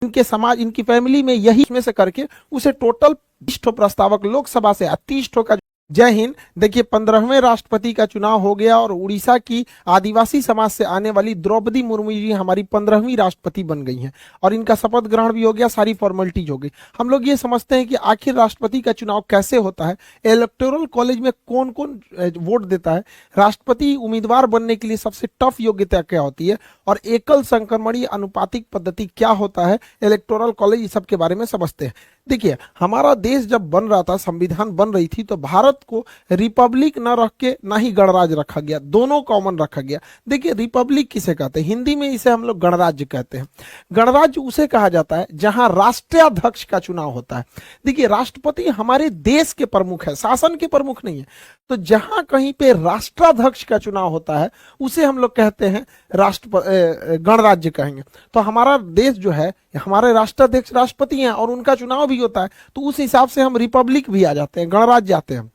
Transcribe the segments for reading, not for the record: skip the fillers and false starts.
इनके समाज, इनकी फैमिली में यही में से करके उसे टोटल 20 प्रस्तावक लोकसभा से 30 का। जय हिंद। देखिए 15वें राष्ट्रपति का चुनाव हो गया और उड़ीसा की आदिवासी समाज से आने वाली द्रौपदी मुर्मू जी हमारी 15वीं राष्ट्रपति बन गई हैं और इनका शपथ ग्रहण भी हो गया, सारी फॉर्मेलिटीज हो गई। हम लोग ये समझते हैं कि आखिर राष्ट्रपति का चुनाव कैसे होता है, इलेक्टोरल कॉलेज में कौन कौन वोट देता है, राष्ट्रपति उम्मीदवार बनने के लिए सबसे टफ योग्यता क्या होती है और एकल संक्रमणीय अनुपातिक पद्धति क्या होता है, इलेक्टोरल कॉलेज, इस सब के बारे में समझते हैं। देखिए हमारा देश जब बन रहा था, संविधान बन रही थी, तो भारत को रिपब्लिक न रख के ना ही गणराज्य रखा गया, दोनों कॉमन रखा गया। देखिए रिपब्लिक किसे कहते हैं, हिंदी में इसे हम लोग गणराज्य कहते हैं। गणराज्य उसे कहा जाता है जहां राष्ट्राध्यक्ष का चुनाव होता है। देखिए राष्ट्रपति हमारे देश के प्रमुख है, शासन के प्रमुख नहीं है। तो जहां कहीं पे राष्ट्राध्यक्ष का चुनाव होता है उसे हम लोग कहते हैं गणराज्य कहेंगे। तो हमारा देश जो है, हमारे राष्ट्राध्यक्ष राष्ट्रपति हैं और उनका चुनाव भी होता है, तो उस हिसाब से हम रिपब्लिक भी आ जाते हैं, गणराज्य आते हैं।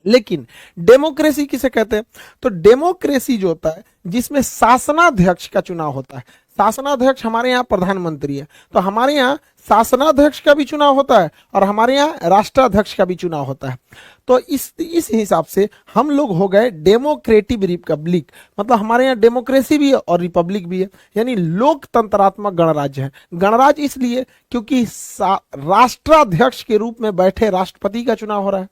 लेकिन डेमोक्रेसी किसे कहते हैं, तो डेमोक्रेसी जो होता है जिसमें शासनाध्यक्ष का चुनाव होता है। शासनाध्यक्ष हमारे यहाँ प्रधानमंत्री है, तो हमारे यहाँ शासनाध्यक्ष का भी चुनाव होता है और हमारे यहाँ राष्ट्राध्यक्ष का भी चुनाव होता है। तो इस हिसाब से हम लोग हो गए डेमोक्रेटिक रिपब्लिक, मतलब हमारे यहाँ डेमोक्रेसी भी है और रिपब्लिक भी है, यानी लोकतंत्रात्मक गणराज्य है। गणराज्य इसलिए क्योंकि राष्ट्राध्यक्ष के रूप में बैठे राष्ट्रपति का चुनाव हो रहा है,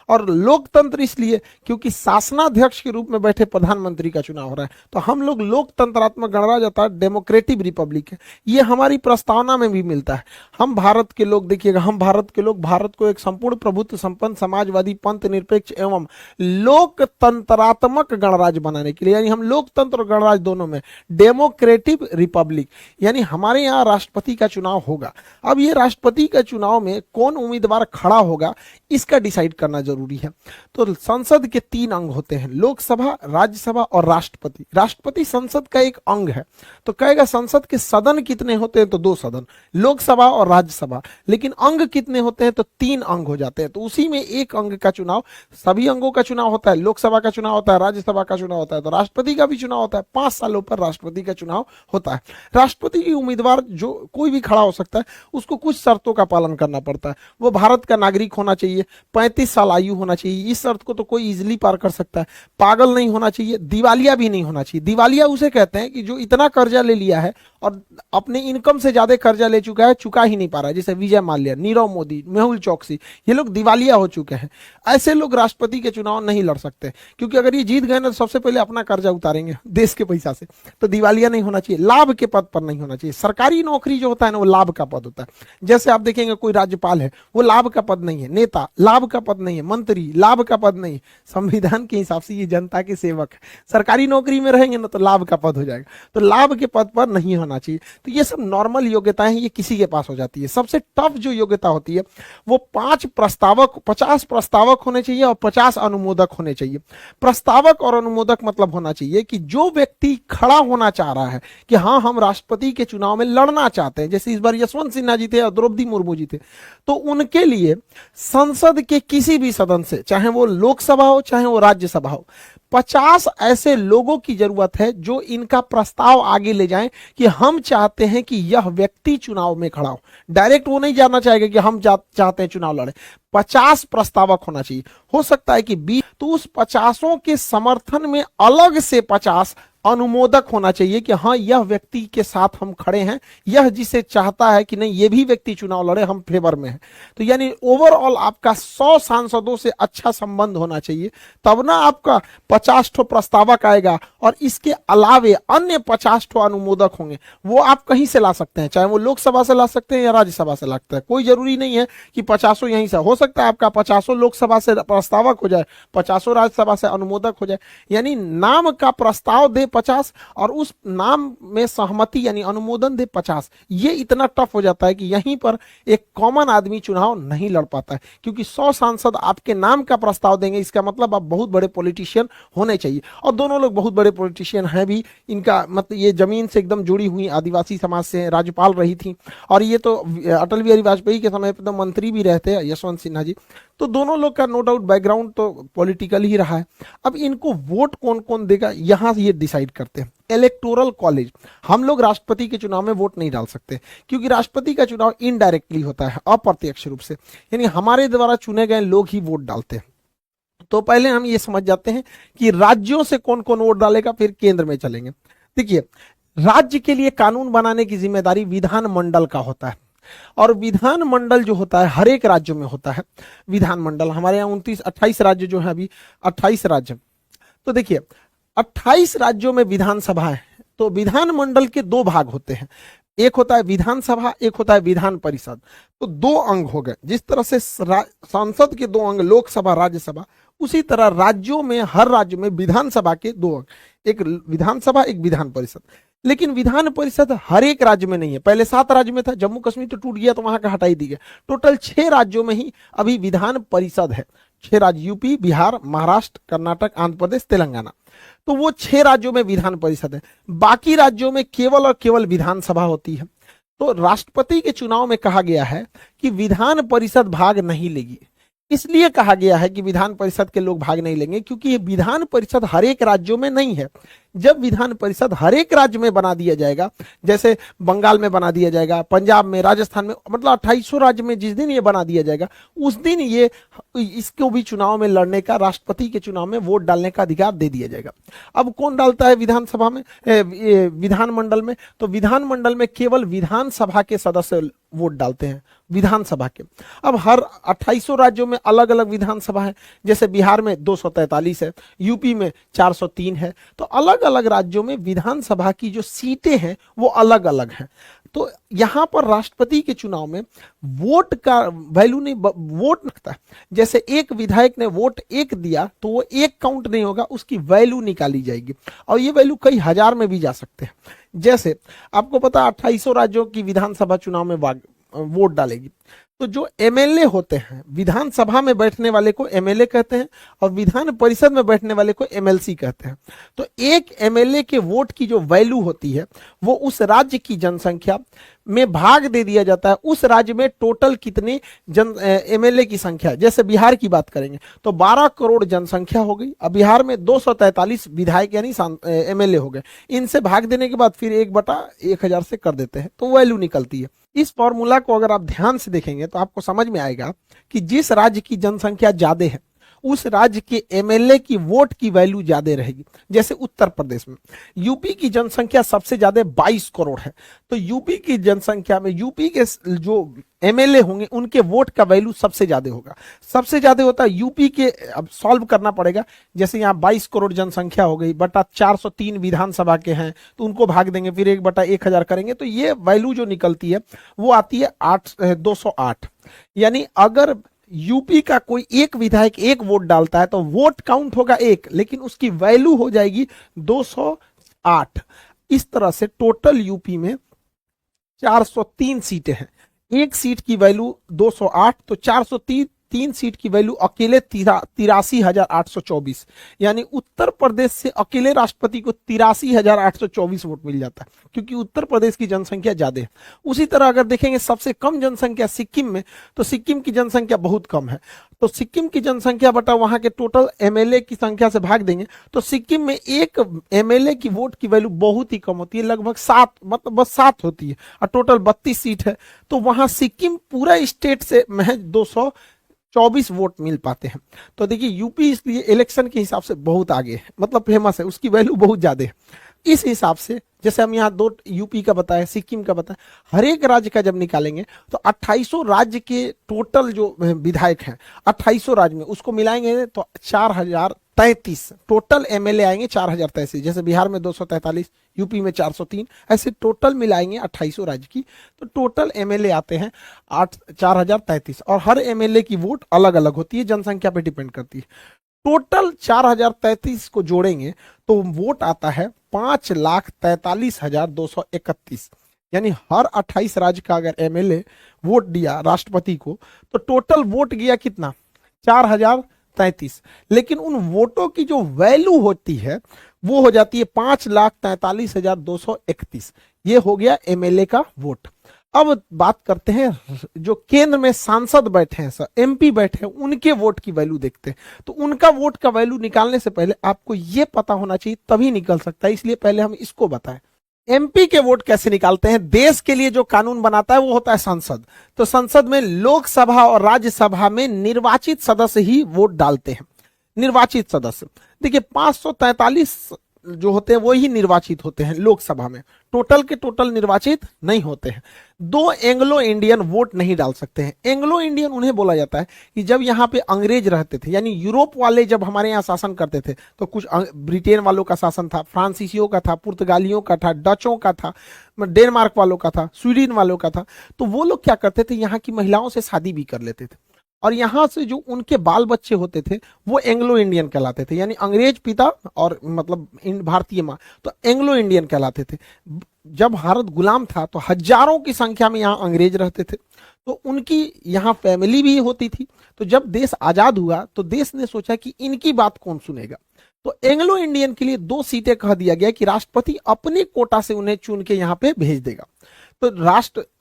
और लोकतंत्र इसलिए क्योंकि शासनाध्यक्ष के रूप में बैठे प्रधानमंत्री का चुनाव हो रहा है। तो हम लोग लोकतंत्रात्मक गणराज्य अर्थात डेमोक्रेटिक रिपब्लिक है। ये हमारी प्रस्तावना में भी मिलता है। हम भारत के लोग, देखिएगा, हम भारत के लोग भारत को एक संपूर्ण प्रभुत्व संपन्न समाजवादी पंथ निरपेक्ष एवं लोकतंत्रात्मक गणराज्य बनाने के लिए, यानी हम लोकतंत्र और गणराज्य दोनों में डेमोक्रेटिक रिपब्लिक, यानी हमारे यहाँ राष्ट्रपति का चुनाव होगा। अब ये राष्ट्रपति का चुनाव में कौन उम्मीदवार खड़ा होगा इसका डिसाइड करना जरूरी है। तो संसद के 3 अंग होते हैं, लोकसभा, राज्यसभा और राष्ट्रपति। राष्ट्रपति संसद का एक अंग है। तो कहेगा संसद के सदन कितने होते हैं, तो 2 सदन, लोकसभा और राज्यसभा। लेकिन अंग कितने होते हैं, तो 3 अंग हो जाते हैं। तो उसी में एक अंग का चुनाव, सभी अंगों का चुनाव होता है, लोकसभा का चुनाव होता है, राज्यसभा का चुनाव होता है, तो राष्ट्रपति का भी चुनाव होता है। 5 सालों पर राष्ट्रपति का चुनाव होता है। राष्ट्रपति की उम्मीदवार जो कोई भी खड़ा हो सकता है, उसको कुछ शर्तों का पालन करना पड़ता है। वो भारत का नागरिक होना चाहिए, 35 साल आयु होना चाहिए, इस शर्त को तो कोई इजीली पार कर सकता है। पागल नहीं होना चाहिए, दिवालिया भी नहीं होना चाहिए। दिवालिया उसे कहते हैं कि जो इतना कर्जा ले लिया है और अपने इनकम से ज्यादा कर्जा ले चुका है, चुका ही नहीं पा रहा है, जैसे विजय माल्या, नीरव मोदी, मेहुल चौकसी, ये लोग दिवालिया हो चुके हैं। ऐसे लोग राष्ट्रपति के चुनाव नहीं लड़ सकते, क्योंकि अगर ये जीत गए ना तो सबसे पहले अपना कर्जा उतारेंगे देश के पैसा से। तो दिवालिया नहीं होना चाहिए, लाभ के पद पर नहीं होना चाहिए। सरकारी नौकरी जो होता है ना, वो लाभ का पद होता है। जैसे आप देखेंगे कोई राज्यपाल है, वो लाभ का पद नहीं है, नेता लाभ का पद नहीं है, मंत्री लाभ का पद नहीं। संविधान के हिसाब से ये जनता के सेवक है। सरकारी नौकरी में रहेंगे ना तो लाभ का पद हो जाएगा, तो लाभ के पद पर नहीं होना चाहिए। तो ये सब नॉर्मल योग्यताएं हैं, ये किसी के पास हो जाती है। सबसे टफ जो योग्यता होती है वो 50 प्रस्तावक होने चाहिए और 50 अनुमोदक होने चाहिए। प्रस्तावक और अनुमोदक मतलब होना चाहिए कि जो व्यक्ति खड़ा होना चाह रहा है कि हाँ हम राष्ट्रपति के चुनाव में लड़ना चाहते हैं, जैसे इस बार यशवंत सिन्हा जी थे और द्रौपदी मुर्मू जी थे, तो उनके लिए संसद के किसी भी सदन से, चाहे वो लोकसभा हो चाहे वो राज्यसभा हो, 50 ऐसे लोगों की जरूरत है जो इनका प्रस्ताव आगे ले जाएं कि हम चाहते हैं कि यह व्यक्ति चुनाव में खड़ा हो। डायरेक्ट वो नहीं जानना चाहेगा कि हम चाहते हैं चुनाव लड़े। 50 प्रस्तावक होना चाहिए, हो सकता है कि 20, तो उस 50 के समर्थन में अलग से 50 अनुमोदक होना चाहिए कि हाँ यह व्यक्ति के साथ हम खड़े हैं, यह जिसे चाहता है कि नहीं ये भी व्यक्ति चुनाव लड़े, हम फेवर में हैं। तो यानी ओवरऑल आपका 100 सांसदों से अच्छा संबंध होना चाहिए, तब ना आपका 50 ठो प्रस्तावक आएगा और इसके अलावे अन्य 50 ठो अनुमोदक होंगे। वो आप कहीं से ला सकते हैं, चाहे वो लोकसभा से ला सकते हैं या राज्यसभा से लाते हैं, कोई जरूरी नहीं है कि 50 यहीं से। हो सकता है आपका 50 लोकसभा से प्रस्तावक हो जाए, 50 राज्यसभा से अनुमोदक हो जाए। यानी नाम का प्रस्ताव दे 50 और उस नाम में सहमति यानी अनुमोदन दे 50। ये इतना टफ हो जाता है कि यहीं पर एक कॉमन आदमी चुनाव नहीं लड़ पाता है, क्योंकि 100 सांसद आपके नाम का प्रस्ताव देंगे, इसका मतलब आप बहुत बड़े पॉलिटिशियन होने चाहिए। और दोनों लोग बहुत बड़े पॉलिटिशियन हैं भी, इनका मतलब ये जमीन से एकदम जुड़ी हुई आदिवासी समाज से राज्यपाल रही थी, और ये तो अटल बिहारी वाजपेयी के समय पर तो मंत्री भी रहते हैं यशवंत सिन्हा जी। तो दोनों लोग का नो डाउट बैकग्राउंड तो पॉलिटिकल ही रहा है। अब इनको वोट कौन कौन देगा, यहां से ये डिसाइड डिसाइड करते हैं। इलेक्टोरल कॉलेज, हम लोग राष्ट्रपति के चुनाव में वोट नहीं डाल सकते क्योंकि राष्ट्रपति का चुनाव इनडायरेक्टली होता है, अप्रत्यक्ष रूप से, यानी हमारे द्वारा चुने गए लोग ही वोट डालते हैं। तो पहले हम ये समझ जाते हैं कि राज्यों से कौन कौन वोट डालेगा, फिर केंद्र में चलेंगे। देखिए, राज्य के लिए कानून बनाने की जिम्मेदारी विधानमंडल का होता है, और विधानमंडल जो होता है हर एक राज्य में होता है। विधानमंडल हमारे यहाँ 28 राज्य जो है, अभी 28 राज्य। तो देखिए 28 राज्यों में विधानसभा है, तो विधानमंडल के दो भाग होते हैं, एक होता है विधानसभा, एक होता है विधान परिषद। तो दो अंग हो गए, जिस तरह से संसद के दो अंग लोकसभा राज्यसभा, उसी तरह राज्यों में हर राज्य में विधानसभा के दो अंग, एक विधानसभा एक विधान परिषद। लेकिन विधान परिषद हर एक राज्य में नहीं है, पहले 7 राज्य में था, जम्मू कश्मीर तो टूट गया तो वहां का हटाई दी गया। टोटल 6 राज्यों में ही अभी विधान परिषद है। 6 राज्य, यूपी, बिहार, महाराष्ट्र, कर्नाटक, आंध्र प्रदेश, तेलंगाना। तो वो 6 राज्यों में विधान परिषद है, बाकी राज्यों में केवल और केवल विधानसभा होती है। तो राष्ट्रपति के चुनाव में कहा गया है कि विधान परिषद भाग नहीं लेगी। इसलिए कहा गया है कि विधान परिषद के लोग भाग नहीं लेंगे क्योंकि ये विधान परिषद हर एक राज्यों में नहीं है। जब विधान परिषद हर एक राज्य में बना दिया जाएगा, जैसे बंगाल में बना दिया जाएगा, पंजाब में, राजस्थान में, मतलब 2800 राज्य में जिस दिन ये बना दिया जाएगा, उस दिन ये इसको भी चुनाव में लड़ने का, राष्ट्रपति के चुनाव में वोट डालने का अधिकार दे दिया जाएगा। अब कौन डालता है विधानसभा में, विधानमंडल में? तो विधानमंडल में केवल विधानसभा के सदस्य वोट डालते हैं, विधानसभा के। अब हर 2800 राज्यों में अलग अलग विधानसभा है, जैसे बिहार में 243 है, यूपी में 403 है। तो अलग अलग राज्यों में विधानसभा की जो सीटें हैं वो अलग अलग हैं। तो यहां पर राष्ट्रपति के चुनाव में वोट का वैल्यू नहीं, वोट रखता है। जैसे एक विधायक ने वोट 1 दिया तो वो 1 काउंट नहीं होगा, उसकी वैल्यू निकाली जाएगी, और ये वैल्यू कई हजार में भी जा सकते हैं। जैसे आपको पता 2800 राज्यों की विधानसभा चुनाव में वोट डालेगी, तो जो एमएलए होते हैं, विधानसभा में बैठने वाले को एमएलए कहते हैं और विधान परिषद में बैठने वाले को एमएलसी कहते हैं। तो एक एमएलए के वोट की जो वैल्यू होती है वो उस राज्य की जनसंख्या में भाग दे दिया जाता है, उस राज्य में टोटल कितने एमएलए की संख्या। जैसे बिहार की बात करेंगे तो 12 करोड़ जनसंख्या हो गई, अब बिहार में 243 विधायक यानी एमएलए हो गए। इनसे भाग देने के बाद फिर 1/1000 से कर देते हैं, तो वैल्यू निकलती है। इस फॉर्मूला को अगर आप ध्यान से देखेंगे तो आपको समझ में आएगा कि जिस राज्य की जनसंख्या ज्यादा है उस राज्य के एमएलए की वोट की वैल्यू ज्यादा रहेगी। जैसे उत्तर प्रदेश में यूपी की जनसंख्या सबसे ज्यादा 22 करोड़ है, तो यूपी की जनसंख्या में यूपी के जो एमएलए होंगे उनके वोट का वैल्यू सबसे ज्यादा होगा। सबसे ज्यादा होता है यूपी के, अब सॉल्व करना पड़ेगा। जैसे यहाँ 22 करोड़ जनसंख्या हो गई, बटा 403 विधानसभा के हैं, तो उनको भाग देंगे, फिर 1/1000 करेंगे, तो ये वैल्यू जो निकलती है वो आती है 208। यानी अगर यूपी का कोई एक विधायक 1 वोट डालता है तो वोट काउंट होगा 1, लेकिन उसकी वैल्यू हो जाएगी 208। इस तरह से टोटल यूपी में 403 सीटें हैं, एक सीट की वैल्यू 208, तो 403 सीट की वैल्यू अकेले 83,824, यानी उत्तर प्रदेश से अकेले राष्ट्रपति को 83,824 वोट मिल जाता है, क्योंकि उत्तर प्रदेश की जनसंख्या ज्यादा है। उसी तरह अगर देखेंगे सबसे कम जनसंख्या सिक्किम में, तो सिक्किम की जनसंख्या बहुत कम है, तो सिक्किम की जनसंख्या बटा वहां के टोटल एमएलए की संख्या से भाग देंगे तो सिक्किम में एक एमएलए की वोट की वैल्यू बहुत ही कम होती है, लगभग 7, मतलब बस 7 होती है, और टोटल 32 सीट है। तो वहां सिक्किम पूरा स्टेट से महज 224 वोट मिल पाते हैं। तो देखिए यूपी इसलिए इलेक्शन के हिसाब से बहुत आगे है, मतलब फेमस है, उसकी वैल्यू बहुत ज्यादा है। इस हिसाब से जैसे हम यहाँ 2 यूपी का बताया, सिक्किम का बताया, हर एक राज्य का जब निकालेंगे तो 2800 राज्य के टोटल जो विधायक हैं 2800 राज्य में, उसको मिलाएंगे तो 4033 टोटल एमएलए आएंगे, 4033। जैसे बिहार में 243, यूपी में 403, ऐसे टोटल मिलाएंगे 2800 राज्य की, तो टोटल एमएलए आते हैं 4033, और हर एमएलए की वोट अलग अलग होती है, जनसंख्या पे डिपेंड करती है। टोटल 4033 को जोड़ेंगे तो वोट आता है 5,43,231, यानी हर 28 राज्य का अगर एमएलए वोट दिया राष्ट्रपति को तो टोटल वोट गया कितना, 4033। लेकिन उन वोटों की जो वैल्यू होती है वो हो जाती है 5,43,231। ये हो गया एमएलए का वोट। अब बात करते हैं जो केंद्र में सांसद बैठे हैं, सर एमपी बैठे हैं, उनके वोट की वैल्यू देखते हैं। तो उनका वोट का वैल्यू निकालने से पहले आपको यह पता होना चाहिए, तभी निकल सकता है, इसलिए पहले हम इसको बताएं। एमपी के वोट कैसे निकालते हैं? देश के लिए जो कानून बनाता है वो होता है संसद। तो संसद में लोकसभा और राज्यसभा में निर्वाचित सदस्य ही वोट डालते हैं। निर्वाचित सदस्य देखिए 543 जो होते हैं वो ही निर्वाचित होते हैं लोकसभा में, टोटल के टोटल निर्वाचित नहीं होते हैं। दो एंग्लो इंडियन वोट नहीं डाल सकते हैं। एंग्लो इंडियन उन्हें बोला जाता है कि जब यहाँ पे अंग्रेज रहते थे, यानी यूरोप वाले जब हमारे यहाँ शासन करते थे, तो कुछ ब्रिटेन वालों का शासन था, फ्रांसीसियों का था, पुर्तगालियों का था, डचों का था, डेनमार्क वालों का था, स्वीडन वालों का था। तो वो लोग क्या करते थे, यहाँ की महिलाओं से शादी भी कर लेते थे, और यहां से जो उनके बाल बच्चे होते थे वो एंग्लो इंडियन कहलाते थे, यानी अंग्रेज पिता और मतलब भारतीय माँ, तो एंग्लो इंडियन कहलाते थे। जब भारत गुलाम था तो हजारों की संख्या में यहाँ अंग्रेज रहते थे, तो उनकी यहाँ फैमिली भी होती थी। तो जब देश आजाद हुआ तो देश ने सोचा कि इनकी बात कौन सुनेगा, तो एंग्लो इंडियन के लिए 2 सीटें कह दिया गया कि राष्ट्रपति अपने कोटा से उन्हें चुन के यहाँ पे भेज देगा। तो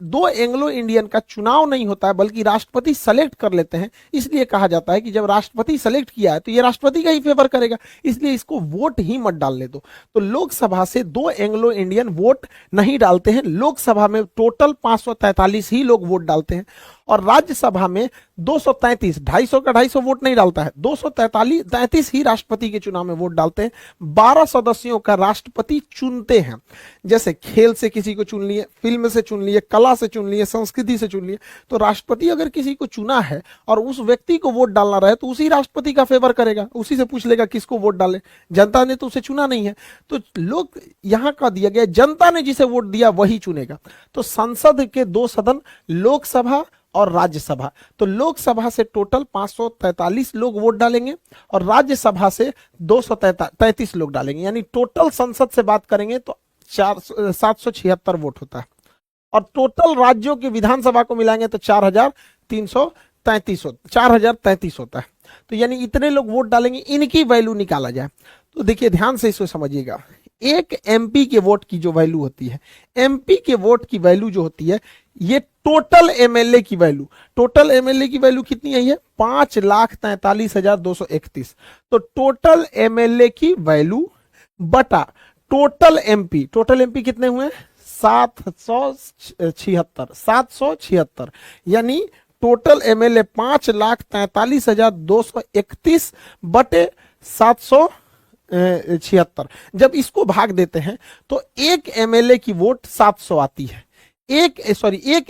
दो एंग्लो इंडियन का चुनाव नहीं होता है, बल्कि राष्ट्रपति सेलेक्ट कर लेते हैं। इसलिए कहा जाता है कि जब राष्ट्रपति सेलेक्ट किया है तो ये राष्ट्रपति का ही फेवर करेगा, इसलिए इसको वोट ही मत डालने दो। तो लोकसभा से 2 एंग्लो इंडियन वोट नहीं डालते हैं। लोकसभा में टोटल 543 ही लोग वोट डालते हैं, और राज्यसभा में 233, 250 का 250 वोट नहीं डालता है, 233 ही राष्ट्रपति के चुनाव में वोट डालते हैं। 12 सदस्यों का राष्ट्रपति चुनते हैं, जैसे खेल से किसी को चुन लिए, फिल्म से चुन लिए, कला से चुन लिए, संस्कृति से चुन लिए। तो राष्ट्रपति अगर किसी को चुना है और उस व्यक्ति को वोट डालना रहे तो उसी राष्ट्रपति का फेवर करेगा, उसी से पूछ लेगा किसको वोट डाले। जनता ने तो उसे चुना नहीं है, तो लोग यहां का दिया गया, जनता ने जिसे वोट दिया वही चुनेगा। तो संसद के 2 सदन, लोकसभा और राज्यसभा। तो लोकसभा से टोटल 543 लोग वोट डालेंगे और राज्यसभा से 233 लोग डालेंगे, यानी टोटल संसद से बात करेंगे तो 776 वोट होता है, और टोटल राज्यों की विधानसभा को मिलाएंगे तो 4033 होता है। तो यानी इतने लोग वोट डालेंगे, इनकी वैल्यू निकाला जाए। तो देखिए ध्यान से इसको समझिएगा, एक एमपी के वोट की जो वैल्यू होती है, एमपी के वोट की वैल्यू जो होती है, ये टोटल एमएलए की वैल्यू, टोटल एमएलए की वैल्यू कितनी आई है? 5,43,231। तो टोटल एमएलए की वैल्यू बटा टोटल एमपी, टोटल एमपी कितने हुए? 776, यानी टोटल एमएलए 5,43,231 बटे 776। जब इसको भाग देते हैं तो एक एमएलए की वोट 700 आती है, एक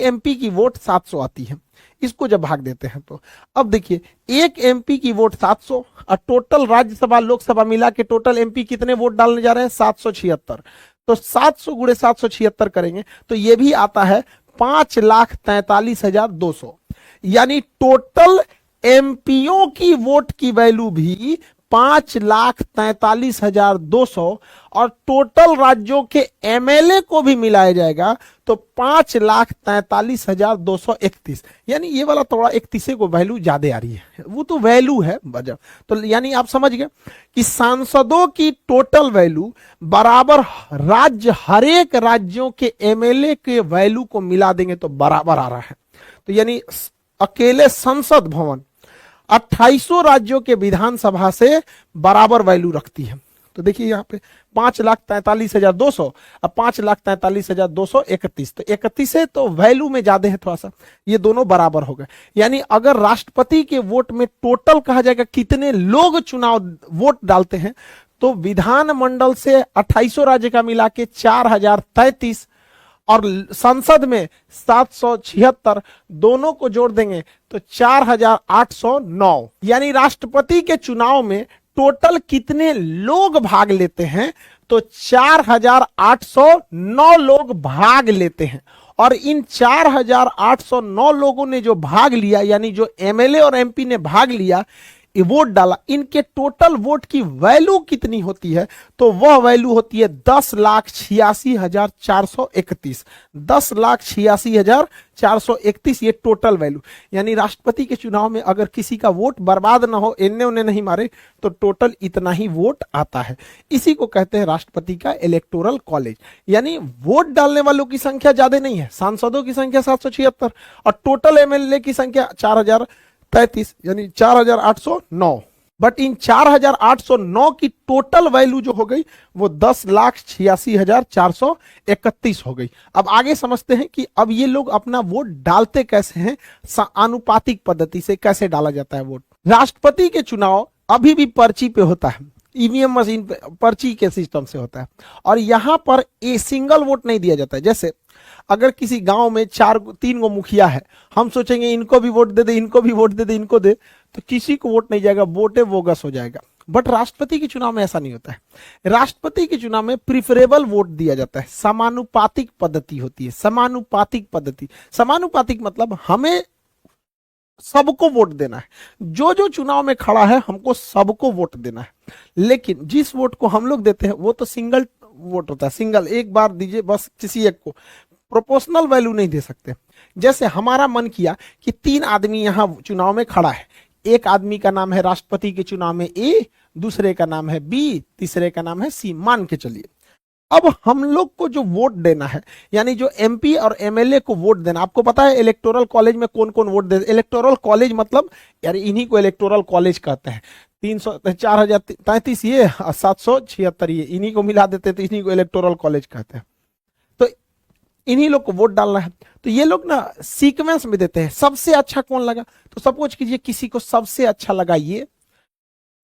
एमपी की वोट 700 आती है। इसको जब भाग देते हैं तो अब देखिए, एक एमपी की वोट 700 और टोटल राज्यसभा लोकसभा मिला के टोटल एमपी कितने वोट डालने जा रहे हैं? 776। तो 700 गुणे 776 करेंगे तो ये भी आता है 5,43,200, यानी टोटल एमपीओ की वोट की वैल्यू भी 5,43,200, और टोटल राज्यों के एमएलए को भी मिलाया जाएगा तो 5,43,231। यानी ये वाला थोड़ा 31 को वैल्यू ज्यादा आ रही है, वो तो वैल्यू है वजह। तो यानी आप समझ गए कि सांसदों की टोटल वैल्यू बराबर राज्य, हर एक राज्यों के एमएलए के वैल्यू को मिला देंगे तो बराबर आ रहा है। तो यानी अकेले संसद भवन 28 राज्यों के विधानसभा से बराबर वैल्यू रखती है। तो देखिए यहाँ पे 5,43,200 और 5,43,231, तो 31 है तो वैल्यू में ज्यादा है थोड़ा सा, ये दोनों बराबर हो गए। यानी अगर राष्ट्रपति के वोट में टोटल कहा जाएगा कितने लोग चुनाव वोट डालते हैं, तो विधानमंडल से 28 राज्य का मिला के 4,033 और संसद में 776, दोनों को जोड़ देंगे तो 4,809। यानी राष्ट्रपति के चुनाव में टोटल कितने लोग भाग लेते हैं? तो 4,809 लोग भाग लेते हैं, और इन 4,809 लोगों ने जो भाग लिया, यानी जो एमएलए और एमपी ने भाग लिया, ये वोट डाला, इनके टोटल वोट की वैल्यू कितनी होती है, तो वह वैल्यू होती है 10,86,431। 10,86,431 ये टोटल वैल्यू। यानी राष्ट्रपति के चुनाव में अगर किसी का वोट बर्बाद ना हो, इन्ने उन्हें नहीं मारे, तो टोटल इतना ही वोट आता है। इसी को कहते हैं राष्ट्रपति का इलेक्टोरल कॉलेज। यानी वोट डालने वालों की संख्या ज्यादा नहीं है, सांसदों की संख्या 776 और टोटल एमएलए की संख्या 4033 यानी 4809। बट इन 4809 की टोटल वैल्यू जो हो गई वो 10,86,431 हो गई। अब आगे समझते हैं कि अब ये लोग अपना वोट डालते कैसे हैं, आनुपातिक पद्धति से कैसे डाला जाता है वोट। राष्ट्रपति के चुनाव अभी भी पर्ची पे होता है, ईवीएम मशीन पे पर्ची के सिस्टम से होता है, और यहां पर ए सिंगल वोट नहीं दिया जाता है। जैसे अगर किसी गांव में 3 गो मुखिया है, हम सोचेंगे इनको भी वोट दे दे, इनको भी वोट दे दे, इनको दे, तो किसी को वोट नहीं जाएगा, वोटे बोगस हो जाएगा। बट राष्ट्रपति के चुनाव में ऐसा नहीं होता है। राष्ट्रपति के चुनाव में प्रिफरेबल वोट दिया जाता है, समानुपातिक पद्धति होती है। समानुपातिक पद्धति, समानुपातिक मतलब हमें सबको वोट देना है, जो जो चुनाव में खड़ा है हमको सबको वोट देना है। लेकिन जिस वोट को हम लोग देते हैं वो तो सिंगल वोट होता है, सिंगल, एक बार दीजिए बस किसी एक को, प्रोपोर्शनल वैल्यू नहीं दे सकते। जैसे हमारा मन किया कि 3 आदमी यहां चुनाव में खड़ा है, एक आदमी का नाम है राष्ट्रपति के चुनाव में ए, दूसरे का नाम है बी, तीसरे का नाम है सी, मान के चलिए। अब हम लोग को जो वोट देना है, यानी जो एमपी और एमएलए को वोट देना, आपको पता है इलेक्टोरल कॉलेज में कौन कौन वोट दे। इलेक्टोरल कॉलेज मतलब यार इन्हीं को इलेक्टोरल कॉलेज कहते हैं। 4033 ये 776 ये, इन्हीं को मिला देते तो इन्हीं को इलेक्टोरल कॉलेज कहते हैं। तो इन्हीं लोग को वोट डालना है, तो ये लोग ना सीक्वेंस में देते हैं। सबसे अच्छा कौन लगा, तो सपोज कीजिए किसी को सबसे अच्छा लगा ये,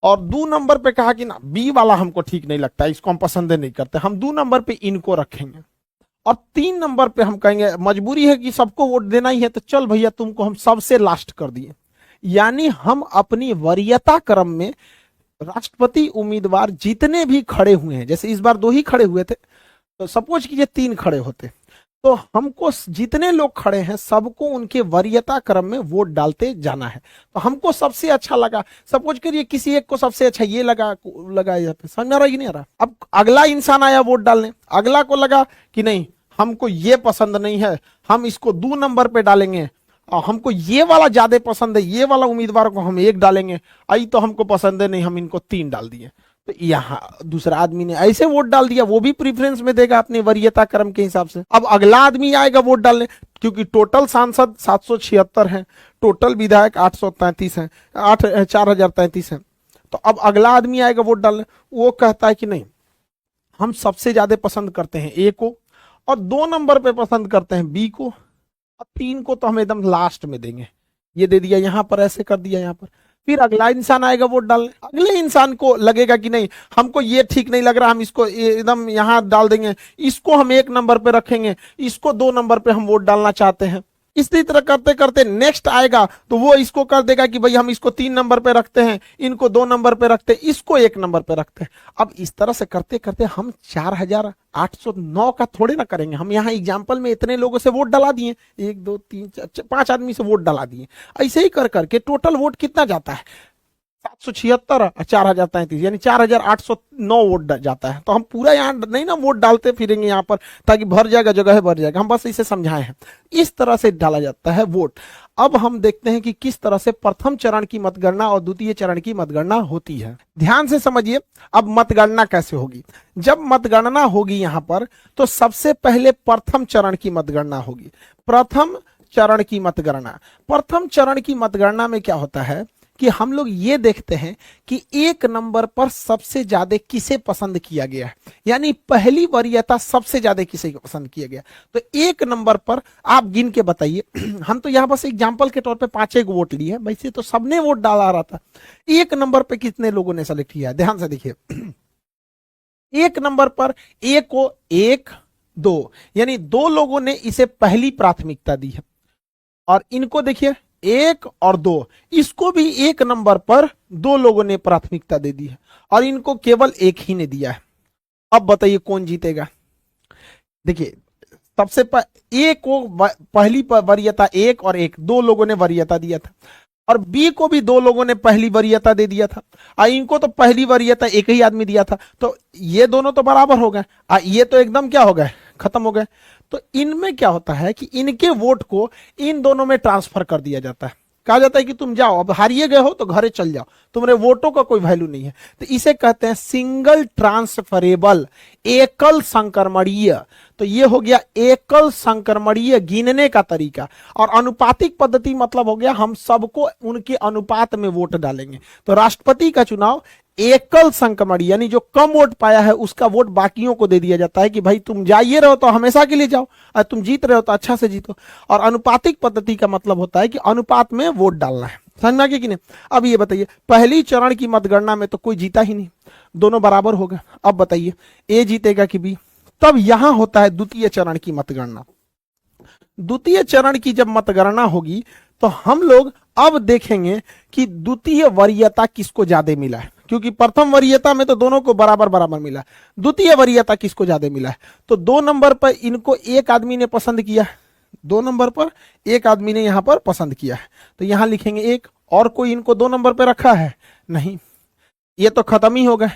और 2 नंबर पे कहा कि ना बी वाला हमको ठीक नहीं लगता, इसको हम पसंद नहीं करते, हम 2 नंबर पे इनको रखेंगे, और 3 नंबर पे हम कहेंगे मजबूरी है कि सबको वोट देना ही है, तो चल भैया तुमको हम सबसे लास्ट कर दिए। यानी हम अपनी वरीयता क्रम में राष्ट्रपति उम्मीदवार जितने भी खड़े हुए हैं, जैसे इस बार 2 ही खड़े हुए थे, तो सपोज कीजिए 3 खड़े होते, तो हमको जितने लोग खड़े हैं सबको उनके वरीयता क्रम में वोट डालते जाना है। तो हमको सबसे अच्छा लगा, सपोज करिए किसी एक को सबसे अच्छा ये लगा यहाँ पे, समझ आ रहा है कि नहीं आ रहा। अब अगला इंसान आया वोट डालने, अगला को लगा कि नहीं हमको ये पसंद नहीं है, हम इसको 2 नंबर पे डालेंगे, और हमको ये वाला ज्यादा पसंद है, ये वाला उम्मीदवार को हम 1 डालेंगे, आई तो हमको पसंद है नहीं, हम इनको 3 डाल दिए। तो यहाँ दूसरा आदमी ने ऐसे वोट डाल दिया, वो भी प्रेफरेंस में देगा अपनी वरीयता क्रम के हिसाब से। अब अगला आदमी आएगा वोट डालने, क्योंकि टोटल सांसद 776 हैं, टोटल विधायक 833 हैं, 4033 हैं, तो अब अगला आदमी आएगा वोट डालने, वो कहता है कि नहीं हम सबसे ज्यादा पसंद करते हैं ए को, और 2 नंबर पे पसंद करते हैं बी को, और 3 को तो हम एकदम लास्ट में देंगे। ये दे दिया यहाँ पर, ऐसे कर दिया यहाँ पर। फिर अगला इंसान आएगा वोट डालने, अगले इंसान को लगेगा कि नहीं हमको ये ठीक नहीं लग रहा, हम इसको एकदम यहाँ डाल देंगे, इसको हम 1 नंबर पे रखेंगे, इसको 2 नंबर पे हम वोट डालना चाहते हैं। इसी तरह करते करते नेक्स्ट आएगा तो वो इसको कर देगा कि भाई हम इसको 3 नंबर पे रखते हैं, इनको 2 नंबर पे रखते हैं, इसको 1 नंबर पे रखते हैं। अब इस तरह से करते करते हम 4809 का थोड़े ना करेंगे, हम यहाँ एग्जाम्पल में इतने लोगों से वोट डला दिए, 1 2 3 4 5 आदमी से वोट डला दिए। ऐसे ही कर करके टोटल वोट कितना जाता है, 776 और 4033 यानी 4809 वोट जाता है। तो हम पूरा यहाँ नहीं ना वोट डालते फिरेंगे यहाँ पर ताकि भर जाएगा, जगह भर जाएगा, हम बस इसे समझाए हैं। इस तरह से डाला जाता है वोट। अब हम देखते हैं कि किस तरह से प्रथम चरण की मतगणना और द्वितीय चरण की मतगणना होती है। ध्यान से समझिए, अब मतगणना कैसे होगी। जब मतगणना होगी यहाँ पर तो सबसे पहले प्रथम चरण की मतगणना होगी। प्रथम चरण की मतगणना, प्रथम चरण की मतगणना में क्या होता है कि हम लोग ये देखते हैं कि 1 नंबर पर सबसे ज्यादा किसे पसंद किया गया है, यानी पहली वरीयता सबसे ज्यादा किसे पसंद किया गया। तो 1 नंबर पर आप गिन के बताइए। हम तो यहाँ बस एग्जांपल के तौर पे 5 वोट लिए हैं, वैसे तो सबने वोट डाला रहा था। 1 नंबर पे कितने लोगों ने सेलेक्ट किया है, ध्यान से देखिए। 1 नंबर पर ए को 1 2 यानी 2 लोगों ने इसे पहली प्राथमिकता दी है, और इनको देखिए 1 और 2, इसको भी 1 नंबर पर 2 लोगों ने प्राथमिकता दे दी है, और इनको केवल 1 ही ने दिया है। अब बताइए कौन जीतेगा। देखिए सबसे ए को पहली वरीयता 1 और 1 2 लोगों ने वरीयता दिया था, और बी को भी दो लोगों ने पहली वरीयता दे दिया था, और इनको तो पहली वरीयता एक ही आदमी दिया था, तो ये दोनों तो बराबर हो गए, ये तो एकदम क्या हो गए, खत्म हो गए। तो इनमें क्या होता है कि इनके वोट को इन दोनों में ट्रांसफर कर दिया जाता है, कहा जाता है कि तुम जाओ, अब हारिए गए हो तो घरे चल जाओ, तुम्हारे वोटों का कोई वैल्यू नहीं है। तो इसे कहते हैं सिंगल ट्रांसफरेबल, एकल संक्रमणीय। तो ये हो गया एकल संक्रमणीय गिनने का तरीका। और अनुपातिक पद्धति मतलब हो गया हम सबको उनके अनुपात में वोट डालेंगे। तो राष्ट्रपति का चुनाव एकल संक्रमणीय, यानी जो कम वोट पाया है उसका वोट बाकियों को दे दिया जाता है कि भाई तुम जाइए रहो तो हमेशा के लिए जाओ, और तुम जीत रहे हो तो अच्छा से जीतो। और अनुपातिक पद्धति का मतलब होता है कि अनुपात में वोट डालना है। समझ में आ गया कि नहीं? अब ये बताइए, पहली चरण की मतगणना में तो कोई जीता ही नहीं, दोनों बराबर हो गए। अब बताइए ए जीतेगा कि बी? तब यहां होता है द्वितीय चरण की मतगणना। द्वितीय चरण की जब मतगणना होगी तो हम लोग अब देखेंगे कि द्वितीय वरीयता किसको ज्यादा मिला है, क्योंकि प्रथम वरीयता में तो दोनों को बराबर बराबर मिला, द्वितीय वरीयता किसको ज्यादा मिला है। तो 2 नंबर पर इनको एक आदमी ने पसंद किया, 2 नंबर पर एक आदमी ने यहां पर पसंद किया है, तो यहां लिखेंगे एक। और कोई इनको 2 नंबर पर रखा है? नहीं, ये तो खत्म ही हो गए।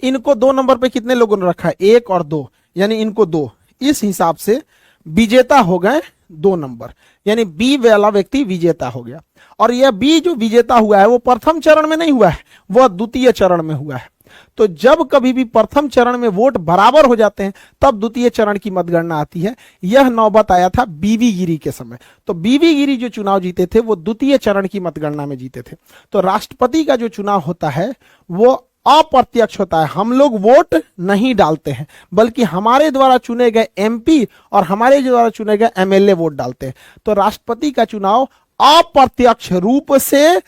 इनको 2 नंबर पे कितने लोगों ने रखा है? 1 और 2, यानी इनको 2। इस हिसाब से विजेता हो गए 2 नंबर, यानी बी वाला व्यक्ति विजेता हो गया। और यह बी जो विजेता हुआ है वो प्रथम चरण में नहीं हुआ है, वह द्वितीय चरण में हुआ है। तो जब कभी भी प्रथम चरण में वोट बराबर हो जाते हैं तब द्वितीय चरण की मतगणना आती है। यह नौबत आया था बीवी गिरी के समय। तो बीवी गिरी जो चुनाव जीते थे वो द्वितीय चरण की मतगणना में जीते थे। तो राष्ट्रपति का जो चुनाव होता है वो अप्रत्यक्ष होता है, हम लोग वोट नहीं डालते हैं, बल्कि हमारे द्वारा चुने गए एमपी और हमारे द्वारा चुने गए एमएलए वोट डालते हैं। तो राष्ट्रपति का चुनाव अप्रत्यक्ष रूप से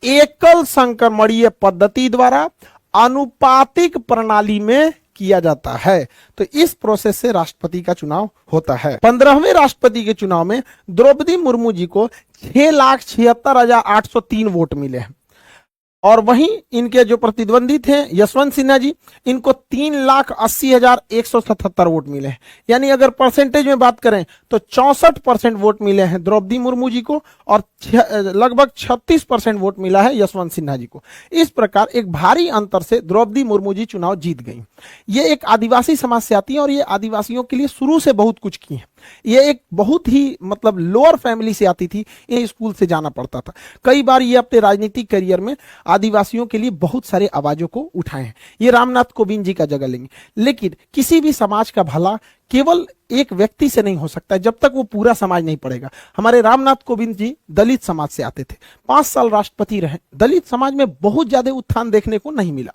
एकल संक्रमणीय पद्धति द्वारा अनुपातिक प्रणाली में किया जाता है। तो इस प्रोसेस से राष्ट्रपति का चुनाव होता है। 15वें राष्ट्रपति के चुनाव में द्रौपदी मुर्मू जी को 6,76,803 वोट मिले हैं। और वहीं इनके जो प्रतिद्वंदी थे यशवंत सिन्हा जी, इनको 3,80,177 वोट मिले हैं। यानी अगर परसेंटेज में बात करें तो 64% वोट मिले हैं द्रौपदी मुर्मू जी को और लगभग 36% वोट मिला है यशवंत सिन्हा जी को। इस प्रकार एक भारी अंतर से द्रौपदी मुर्मू जी चुनाव जीत गई। ये एक आदिवासी समाज से आती है और ये आदिवासियों के लिए शुरू से बहुत कुछ की है। ये एक बहुत ही मतलब लोअर फैमिली से आती थी, ये स्कूल से जाना पड़ता था। कई बार ये अपने राजनीतिक करियर में आदिवासियों के लिए बहुत सारे आवाजों को उठाए हैं। ये रामनाथ कोविंद जी का जगह लेंगे। लेकिन किसी भी समाज का भला केवल एक व्यक्ति से नहीं हो सकता जब तक वो पूरा समाज नहीं पड़ेगा। हमारे रामनाथ कोविंद जी दलित समाज से आते थे, 5 साल राष्ट्रपति रहे, दलित समाज में बहुत ज्यादा उत्थान देखने को नहीं मिला।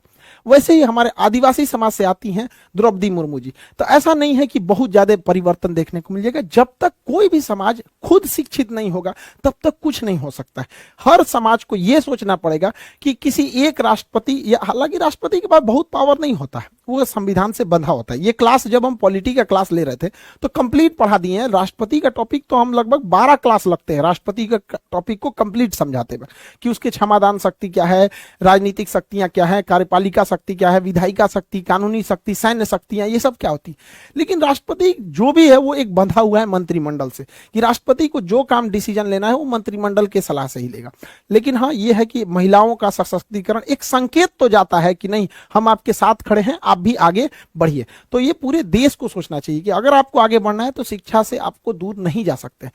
वैसे ही हमारे आदिवासी समाज से आती हैं द्रौपदी मुर्मू जी। तो ऐसा नहीं है कि बहुत ज्यादा परिवर्तन देखने को मिलेगा। जब तक कोई भी समाज खुद शिक्षित नहीं होगा तब तक कुछ नहीं हो सकता है। हर समाज को यह सोचना पड़ेगा कि किसी एक राष्ट्रपति, या हालांकि राष्ट्रपति के पास बहुत पावर नहीं होता है, वो संविधान से बंधा होता है। ये क्लास जब हम पॉलिटी का क्लास ले रहे थे तो कंप्लीट पढ़ा दिए हैं। राष्ट्रपति का टॉपिक तो हम लगभग 12 क्लास लगते हैं राष्ट्रपति का टॉपिक को कंप्लीट समझाते हुए, कि उसके क्षमादान शक्ति क्या है, राजनीतिक शक्तियां क्या है, कार्यपालिका शक्ति क्या है, विधायिका शक्ति, कानूनी शक्ति, सैन्य शक्तियां, ये सब क्या होती। लेकिन राष्ट्रपति जो भी है वो एक बंधा हुआ है मंत्रिमंडल से, कि राष्ट्रपति को जो काम डिसीजन लेना है वो मंत्रिमंडल के सलाह से ही लेगा। लेकिन हाँ ये है कि महिलाओं का सशक्तिकरण एक संकेत तो जाता है कि नहीं हम आपके साथ खड़े हैं, आप भी आगे बढ़िए। तो ये पूरे देश को सोचना चाहिए कि अगर आपको आगे बढ़ना है तो शिक्षा से आपको दूर नहीं जा सकते।